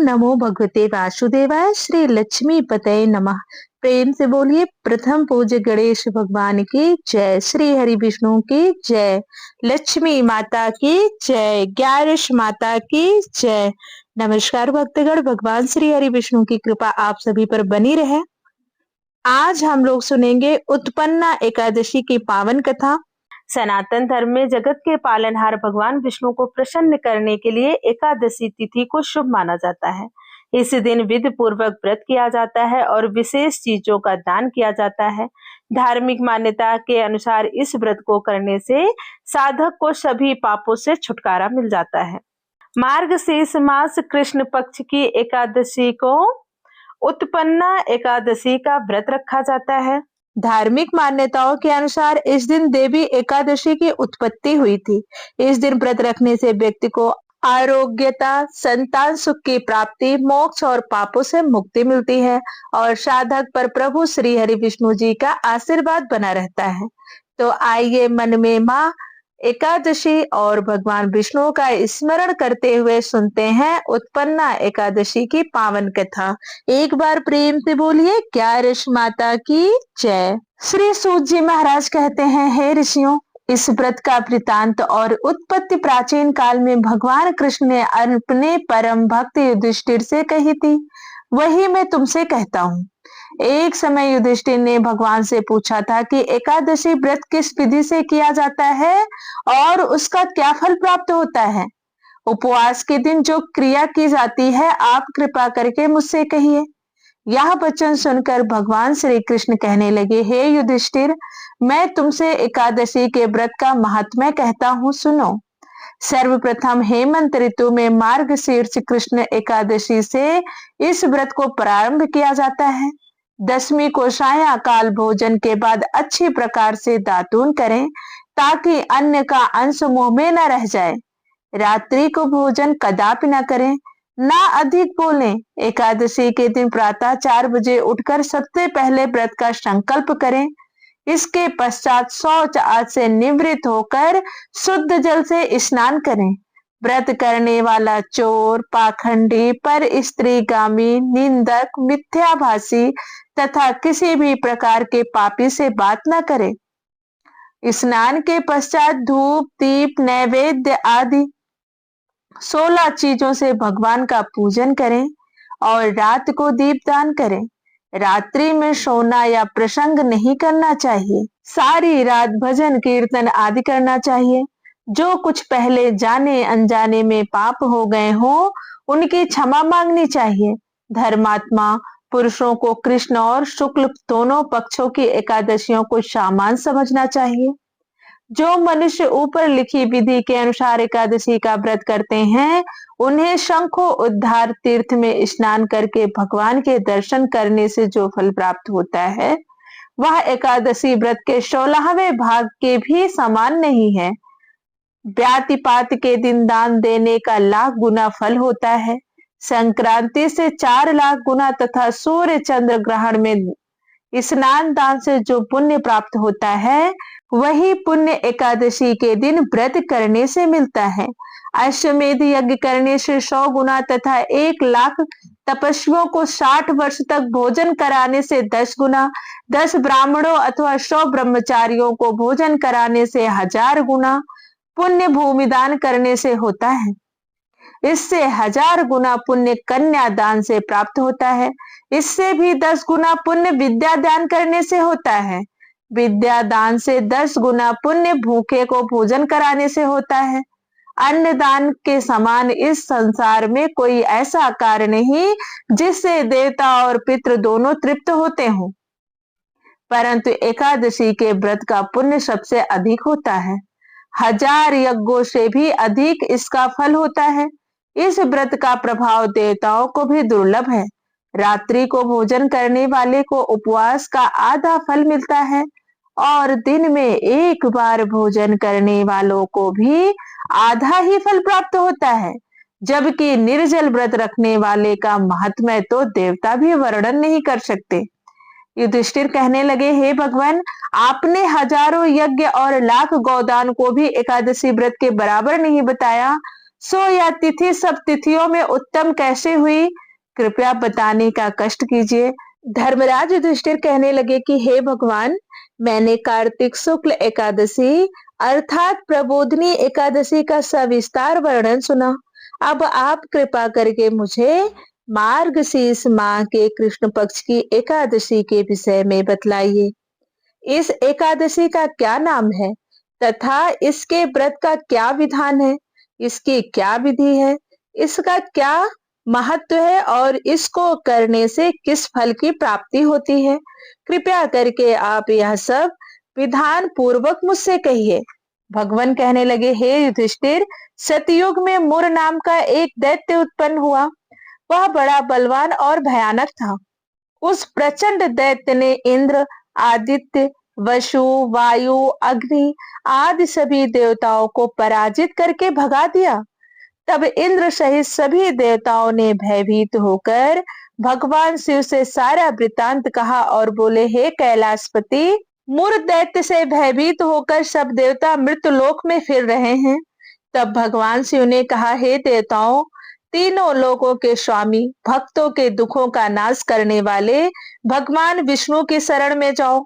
नमो भगवते वासुदेवाय। श्री लक्ष्मी पतये नमः। प्रेम से बोलिए प्रथम पूज्य गणेश भगवान की जय। श्री हरि विष्णु की जय। लक्ष्मी माता की जय। ग्यारश माता की जय। नमस्कार भक्तगण, भगवान श्री हरि विष्णु की कृपा आप सभी पर बनी रहे। आज हम लोग सुनेंगे उत्पन्ना एकादशी की पावन कथा। सनातन धर्म में जगत के पालनहार भगवान विष्णु को प्रसन्न करने के लिए एकादशी तिथि को शुभ माना जाता है। इस दिन विधि पूर्वक व्रत किया जाता है और विशेष चीजों का दान किया जाता है। धार्मिक मान्यता के अनुसार इस व्रत को करने से साधक को सभी पापों से छुटकारा मिल जाता है। मार्गशीर्ष मास कृष्ण पक्ष की एकादशी को उत्पन्ना एकादशी का व्रत रखा जाता है। धार्मिक मान्यताओं के अनुसार इस दिन देवी एकादशी की उत्पत्ति हुई थी। इस दिन व्रत रखने से व्यक्ति को आरोग्यता, संतान सुख की प्राप्ति, मोक्ष और पापों से मुक्ति मिलती है और साधक पर प्रभु श्री हरि विष्णु जी का आशीर्वाद बना रहता है। तो आइए मन में माँ एकादशी और भगवान विष्णु का स्मरण करते हुए सुनते हैं उत्पन्ना एकादशी की पावन कथा। एक बार प्रेम से बोलिए ग्यारश माता की जय। श्री सूत जी महाराज कहते हैं, हे ऋषियों, इस व्रत का वृतांत और उत्पत्ति प्राचीन काल में भगवान कृष्ण ने अपने परम भक्त युधिष्ठिर से कही थी, वही मैं तुमसे कहता हूँ। एक समय युधिष्ठिर ने भगवान से पूछा था कि एकादशी व्रत किस विधि से किया जाता है और उसका क्या फल प्राप्त होता है। उपवास के दिन जो क्रिया की जाती है आप कृपा करके मुझसे कहिए। यह वचन सुनकर भगवान श्री कृष्ण कहने लगे, हे युधिष्ठिर, मैं तुमसे एकादशी के व्रत का महात्म्य कहता हूँ, सुनो। सर्वप्रथम हेमंत ऋतु में मार्गशीर्ष कृष्ण एकादशी से इस व्रत को प्रारंभ किया जाता है। दशमी को सायंकाल भोजन के बाद अच्छी प्रकार से दातून करें ताकि अन्न का अंश मुंह में न रह जाए। रात्रि को भोजन कदापि न करें, ना अधिक बोलें। एकादशी के दिन प्रातः 4 बजे उठकर सबसे पहले व्रत का संकल्प करें। इसके पश्चात शौच आदि से निवृत्त होकर शुद्ध जल से स्नान करें। व्रत करने वाला चोर, पाखंडी, पर स्त्रीगामी, निंदक, मिथ्याभाषी तथा किसी भी प्रकार के पापी से बात न करे। स्नान के पश्चात धूप, दीप, नैवेद्य आदि 16 चीजों से भगवान का पूजन करें और रात को दीपदान करें। रात्रि में सोना या प्रसंग नहीं करना चाहिए। सारी रात भजन कीर्तन आदि करना चाहिए। जो कुछ पहले जाने अनजाने में पाप हो गए हो उनकी क्षमा मांगनी चाहिए। धर्मात्मा पुरुषों को कृष्ण और शुक्ल दोनों पक्षों की एकादशियों को सामान समझना चाहिए। जो मनुष्य ऊपर लिखी विधि के अनुसार एकादशी का व्रत करते हैं उन्हें शंखो उद्धार तीर्थ में स्नान करके भगवान के दर्शन करने से जो फल प्राप्त होता है वह एकादशी व्रत के 16वें भाग के भी समान नहीं है। व्यातिपात के दिन दान देने का लाख गुना फल होता है। संक्रांति से 4 लाख गुना तथा सूर्य चंद्र ग्रहण में स्नान दान से जो पुण्य प्राप्त होता है वही पुण्य एकादशी के दिन व्रत करने से मिलता है। अश्वमेध यज्ञ करने से 100 गुना तथा 1 लाख तपस्वियों को 60 वर्ष तक भोजन कराने से 10 गुना, 10 ब्राह्मणों अथवा 100 ब्रह्मचारियों को भोजन कराने से 1000 गुना पुण्य भूमिदान करने से होता है। इससे 1000 गुना पुण्य कन्या दान से प्राप्त होता है। इससे भी 10 गुना पुण्य विद्या दान करने से होता है। विद्या दान से 10 गुना पुण्य भूखे को भोजन कराने से होता है। अन्नदान के समान इस संसार में कोई ऐसा कार्य नहीं जिससे देवता और पितृ दोनों तृप्त होते हों, परंतु एकादशी के व्रत का पुण्य सबसे अधिक होता है। 1000 यज्ञों से भी अधिक इसका फल होता है। इस व्रत का प्रभाव देवताओं को भी दुर्लभ है। रात्रि को भोजन करने वाले को उपवास का आधा फल मिलता है और दिन में एक बार भोजन करने वालों को भी आधा ही फल प्राप्त होता है। जबकि निर्जल व्रत रखने वाले का महात्म्य तो देवता भी वर्णन नहीं कर सकते। युधिष्ठिर कहने लगे, हे भगवान, आपने हजारों यज्ञ और लाख गौदान को भी एकादशी व्रत के बराबर नहीं बताया, सो यह तिथि सब तिथियों में उत्तम कैसे हुई, कृपया बताने का कष्ट कीजिए। धर्मराज युधिष्ठिर कहने लगे कि हे भगवान, मैंने कार्तिक शुक्ल एकादशी अर्थात प्रबोधनी एकादशी का सविस्तार वर्णन सुना। अब आप कृपा करके मुझे मार्गशीर्ष माह के कृष्ण पक्ष की एकादशी के विषय में बतलाइए। इस एकादशी का क्या नाम है तथा इसके व्रत का क्या विधान है, इसकी क्या विधि है, इसका क्या महत्व है और इसको करने से किस फल की प्राप्ति होती है। कृपया करके आप यह सब विधान पूर्वक मुझसे कहिए। भगवान कहने लगे, हे युधिष्ठिर, सतयुग में मुर नाम का एक दैत्य उत्पन्न हुआ। वह बड़ा बलवान और भयानक था। उस प्रचंड दैत्य ने इंद्र, आदित्य, वसु, वायु, अग्नि आदि सभी देवताओं को पराजित करके भगा दिया। तब इंद्र सहित सभी देवताओं ने भयभीत होकर भगवान शिव से सारा वृतांत कहा और बोले, हे कैलाशपति, मुर दैत्य से भयभीत होकर सब देवता मृत्यु लोक में फिर रहे हैं। तब भगवान शिव ने कहा, हे देवताओं, तीनों लोकों के स्वामी, भक्तों के दुखों का नाश करने वाले भगवान विष्णु की शरण में जाओ,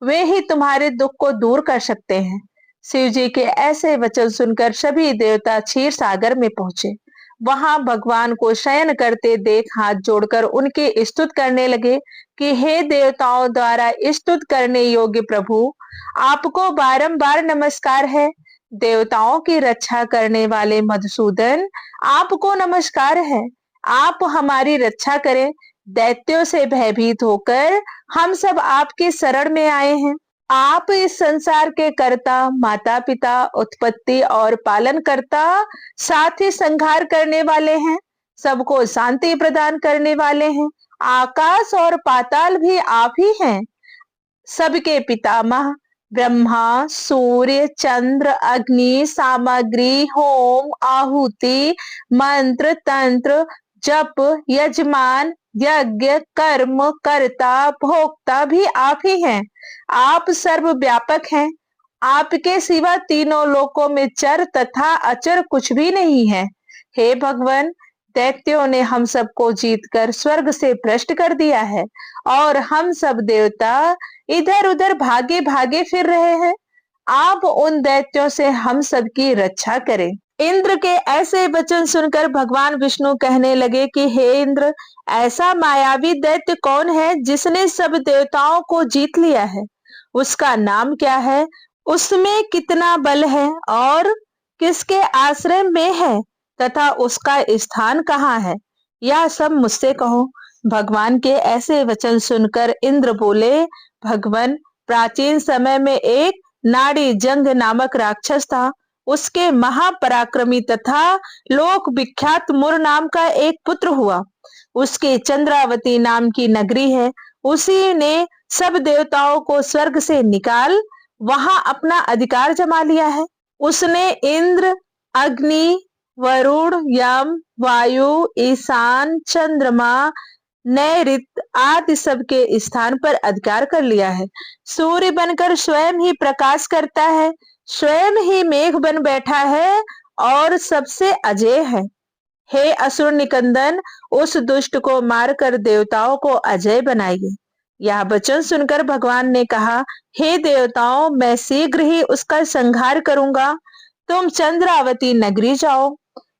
वे ही तुम्हारे दुख को दूर कर सकते हैं। शिव जी के ऐसे वचन सुनकर सभी देवता क्षीर सागर में पहुंचे। वहां भगवान को शयन करते देख हाथ जोड़कर उनकी स्तुति करने लगे कि हे देवताओं द्वारा स्तुति करने योग्य प्रभु, आपको बारंबार नमस्कार है। देवताओं की रक्षा करने वाले मधुसूदन, आपको नमस्कार है। आप हमारी रक्षा करें। दैत्यों से भयभीत होकर हम सब आपकी शरण में आए हैं। आप इस संसार के कर्ता, माता पिता, उत्पत्ति और पालन करता, साथ ही संहार करने वाले हैं। सबको शांति प्रदान करने वाले हैं। आकाश और पाताल भी आप ही हैं। सबके पितामह ब्रह्मा, सूर्य, चंद्र, अग्नि, सामग्री, होम, आहुति, मंत्र, तंत्र, जप, यजमान, यज्ञ, कर्म, कर्ता, भोक्ता भी आप ही हैं। आप सर्वव्यापक हैं। आपके सिवा तीनों लोकों में चर तथा अचर कुछ भी नहीं है। हे भगवान, दैत्यों ने हम सबको जीतकर स्वर्ग से भ्रष्ट कर दिया है और हम सब देवता इधर उधर भागे भागे फिर रहे हैं। आप उन दैत्यों से हम सबकी रक्षा करें। इंद्र के ऐसे वचन सुनकर भगवान विष्णु कहने लगे कि हे इंद्र, ऐसा मायावी दैत्य कौन है जिसने सब देवताओं को जीत लिया है? उसका नाम क्या है? उसमें कितना बल है और किसके आश्रय में है तथा उसका स्थान कहाँ है? यह सब मुझसे कहो। भगवान के ऐसे वचन सुनकर इंद्र बोले, भगवान, प्राचीन समय में एक नाड़ी जंग नामक राक्षस था। उसके महापराक्रमी तथा लोक विख्यात मुर नाम का एक पुत्र हुआ। उसकी चंद्रावती नाम की नगरी है। उसी ने सब देवताओं को स्वर्ग से निकाल वहां अपना अधिकार जमा लिया है। उसने इंद्र, अग्नि, वरुण, यम, वायु, ईशान, चंद्रमा, नैऋत आदि सब के स्थान पर अधिकार कर लिया है। सूर्य बनकर स्वयं ही प्रकाश करता है, स्वयं ही मेघ बन बैठा है और सबसे अजय है। हे असुर निकंदन, उस दुष्ट को मारकर देवताओं को अजय बनाइए। यह वचन सुनकर भगवान ने कहा, हे देवताओं, मैं शीघ्र ही उसका संहार करूंगा। तुम चंद्रावती नगरी जाओ।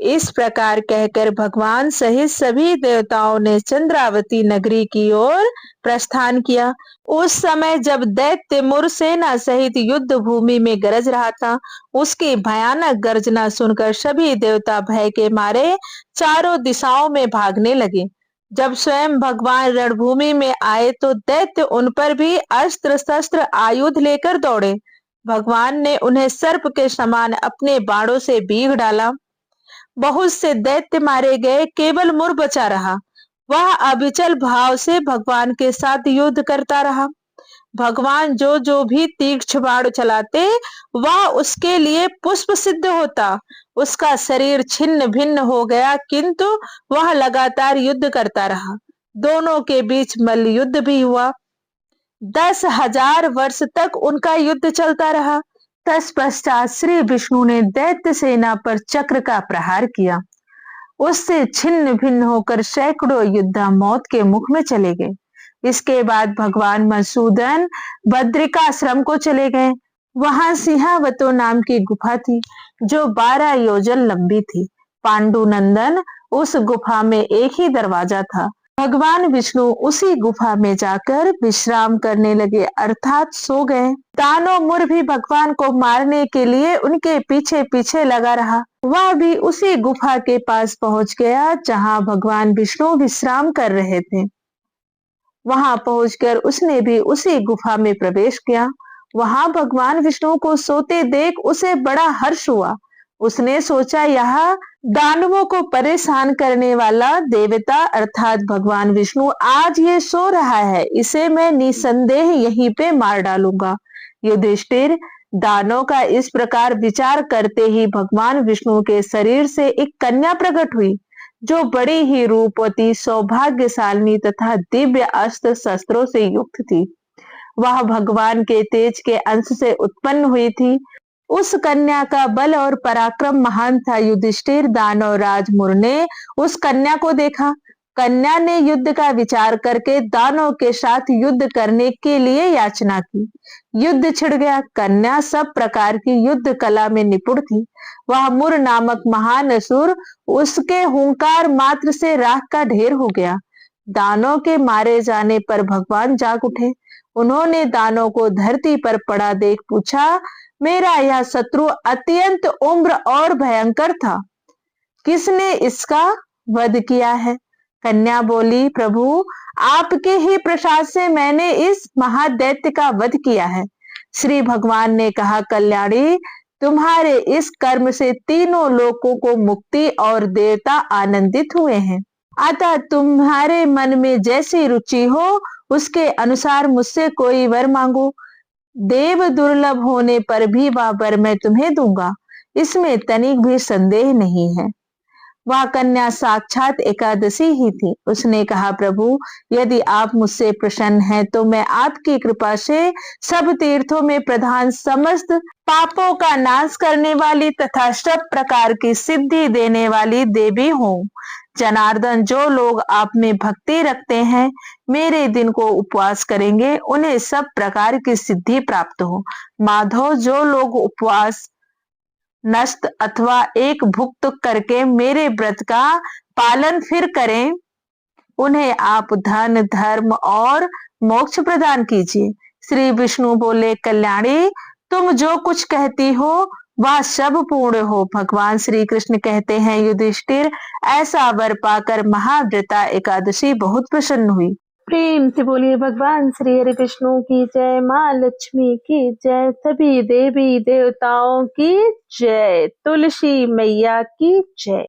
इस प्रकार कहकर भगवान सहित सभी देवताओं ने चंद्रावती नगरी की ओर प्रस्थान किया। उस समय जब दैत्य मुर सेना सहित युद्ध भूमि में गरज रहा था, उसकी भयानक गर्जना सुनकर सभी देवता भय के मारे चारों दिशाओं में भागने लगे। जब स्वयं भगवान रणभूमि में आए तो दैत्य उन पर भी अस्त्र शस्त्र आयुध लेकर दौड़े। भगवान ने उन्हें सर्प के समान अपने बाणों से बीग डाला। बहुत से दैत्य मारे गए, केवल मुर बचा रहा। वह अविचल भाव से भगवान के साथ युद्ध करता रहा। भगवान जो भी तीक्ष्ण बाण चलाते, वह उसके लिए पुष्प सिद्ध होता। उसका शरीर छिन्न भिन्न हो गया, किंतु वह लगातार युद्ध करता रहा। दोनों के बीच मल्ल युद्ध भी हुआ। 10,000 वर्ष तक उनका युद्ध चलता रहा। तत्पश्चात श्री विष्णु ने दैत्य सेना पर चक्र का प्रहार किया। उससे छिन्न भिन्न होकर सैकड़ों योद्धा मौत के मुख में चले गए। इसके बाद भगवान मधुसूदन बद्रिकाश्रम को चले गए। वहां सिंहावतो नाम की गुफा थी जो 12 योजन लंबी थी। पांडुनंदन उस गुफा में एक ही दरवाजा था। भगवान विष्णु उसी गुफा में जाकर विश्राम करने लगे अर्थात सो गए। दानव मुर भी भगवान को मारने के लिए उनके पीछे पीछे लगा रहा। वह भी उसी गुफा के पास पहुंच गया जहां भगवान विष्णु विश्राम कर रहे थे। वहां पहुंचकर उसने भी उसी गुफा में प्रवेश किया। वहां भगवान विष्णु को सोते देख उसे बड़ा हर्ष हुआ। उसने सोचा यह दानवों को परेशान करने वाला देवता अर्थात भगवान विष्णु आज ये सो रहा है, इसे मैं निसंदेह यहीं पे मार डालूंगा। युधिष्ठिर, दानव का इस प्रकार विचार करते ही भगवान विष्णु के शरीर से एक कन्या प्रकट हुई जो बड़ी ही रूपवती, सौभाग्यशालिनी तथा दिव्य अस्त्र शस्त्रों से युक्त थी। वह भगवान के तेज के अंश से उत्पन्न हुई थी। उस कन्या का बल और पराक्रम महान था। युधिष्ठिर, दानव राज मुर ने उस कन्या को देखा। कन्या ने युद्ध का विचार करके दानव के साथ युद्ध करने के लिए याचना की। युद्ध छिड़ गया। कन्या सब प्रकार की युद्ध कला में निपुण थी। वह मुर नामक महान असुर उसके हुंकार मात्र से राख का ढेर हो गया। दानव के मारे जाने पर भगवान जाग उठे। उन्होंने दानव को धरती पर पड़ा देख पूछा, मेरा यह शत्रु अत्यंत उम्र और भयंकर था, किसने इसका वध किया है? कन्या बोली, प्रभु आपके ही प्रसाद से मैंने इस महादैत्य का वध किया है। श्री भगवान ने कहा, कल्याणी, तुम्हारे इस कर्म से तीनों लोकों को मुक्ति और देवता आनंदित हुए हैं। अतः तुम्हारे मन में जैसी रुचि हो उसके अनुसार मुझसे कोई वर मांगो। देव दुर्लभ होने पर भी वह वर मैं तुम्हें दूंगा, इसमें तनिक भी संदेह नहीं है। वह कन्या साक्षात एकादशी ही थी। उसने कहा, प्रभु यदि आप मुझसे प्रसन्न हैं तो मैं आपकी कृपा से सब तीर्थों में प्रधान, समस्त पापों का नाश करने वाली तथा सब प्रकार की सिद्धि देने वाली देवी हूँ। जनार्दन, जो लोग आप में भक्ति रखते हैं, मेरे दिन को उपवास करेंगे, उन्हें सब प्रकार की सिद्धि प्राप्त हो। माधव, जो लोग उपवास, नष्ट अथवा एक भुक्त करके मेरे व्रत का पालन फिर करें, उन्हें आप धन, धर्म और मोक्ष प्रदान कीजिए। श्री विष्णु बोले, कल्याणी, तुम जो कुछ कहती हो वह सब पूर्ण हो। भगवान श्री कृष्ण कहते हैं, युधिष्ठिर, ऐसा वर पाकर महाव्रता एकादशी बहुत प्रसन्न हुई। प्रेम से बोलिए भगवान श्री हरि विष्णु की जय, माँ लक्ष्मी की जय, सभी देवी देवताओं की जय, तुलसी मैया की जय।